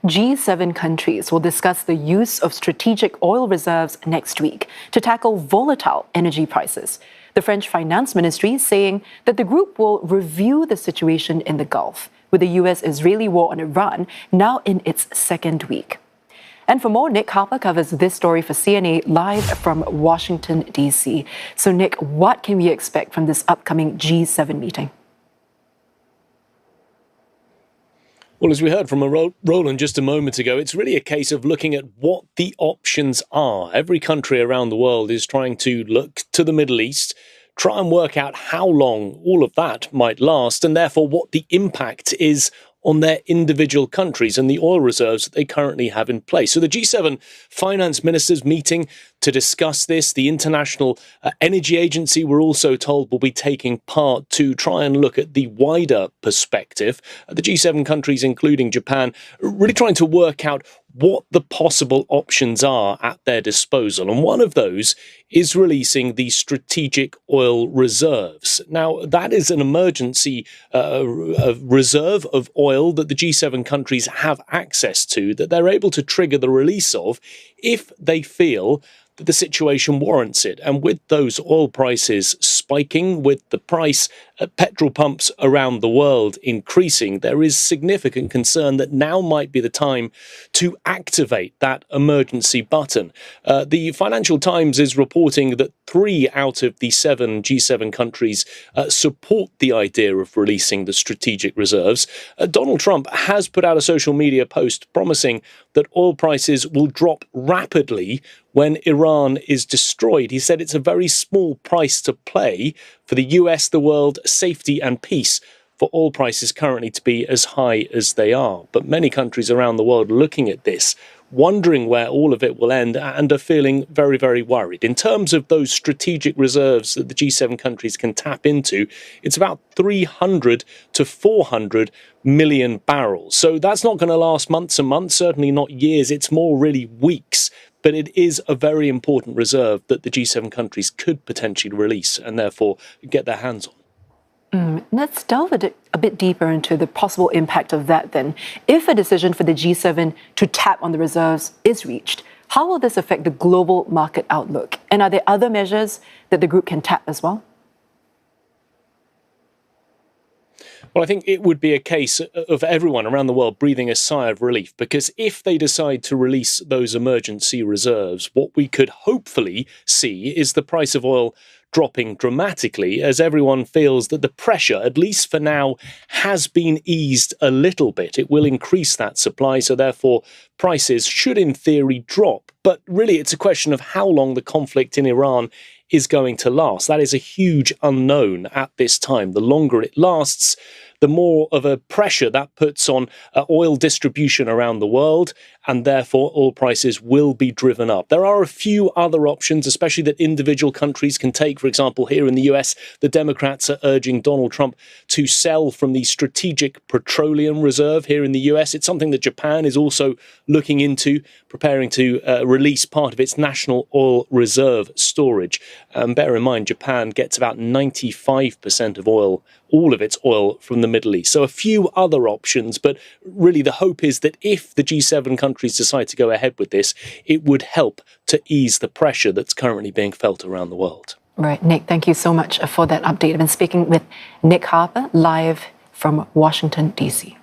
G7 countries will discuss the use of strategic oil reserves next week to tackle volatile energy prices. The French finance ministry is saying that the group will review the situation in the Gulf, with the US-Israeli war on Iran now in its second week. And for more, Nick Harper covers this story for CNA live from Washington, D.C. So Nick, what can we expect from this upcoming G7 meeting? Well, as we heard from Roland just a moment ago, it's really a case of looking at what the options are. Every country around the world is trying to look to the Middle East, try and work out how long all of that might last, and therefore what the impact is on their individual countries and the oil reserves that they currently have in place. So the G7 finance ministers meeting to discuss this. The International Energy Agency, we're also told, will be taking part to try and look at the wider perspective. The G7 countries, including Japan, really trying to work out what the possible options are at their disposal. And one of those is releasing the strategic oil reserves. Now, that is an emergency reserve of oil that the G7 countries have access to, that they're able to trigger the release of if they feel that the situation warrants it. And with those oil prices spiking, with the price at petrol pumps around the world increasing, there is significant concern that now might be the time to activate that emergency button. The Financial Times is reporting that 3 out of the 7 G7 countries support the idea of releasing the strategic reserves. Donald Trump has put out a social media post promising that oil prices will drop rapidly when Iran is destroyed. He said it's a very small price to play for the US, the world, safety and peace for oil prices currently to be as high as they are. But many countries around the world are looking at this, wondering where all of it will end, and are feeling very, very worried. In terms of those strategic reserves that the G7 countries can tap into, it's about 300 to 400 million barrels. So that's not going to last months and months, certainly not years. It's more really weeks. But it is a very important reserve that the G7 countries could potentially release and therefore get their hands on. Let's delve a bit deeper into the possible impact of that then. If a decision for the G7 to tap on the reserves is reached, how will this affect the global market outlook? And are there other measures that the group can tap as well? Well, I think it would be a case of everyone around the world breathing a sigh of relief, because if they decide to release those emergency reserves, what we could hopefully see is the price of oil dropping dramatically as everyone feels that the pressure, at least for now, has been eased a little bit. It will increase that supply, so therefore prices should in theory drop. But really it's a question of how long the conflict in Iran is going to last. That is a huge unknown at this time. The longer it lasts, the more of a pressure that puts on oil distribution around the world, and therefore oil prices will be driven up. There are a few other options, especially that individual countries can take. For example, here in the US, the Democrats are urging Donald Trump to sell from the strategic petroleum reserve here in the US. It's something that Japan is also looking into, preparing to release part of its national oil reserve storage. Bear in mind, Japan gets about 95% of oil, all of its oil, from the Middle East. So a few other options, but really the hope is that if the G7 countries decide to go ahead with this, it would help to ease the pressure that's currently being felt around the world. Right, Nick, thank you so much for that update. I've been speaking with Nick Harper live from Washington, D.C.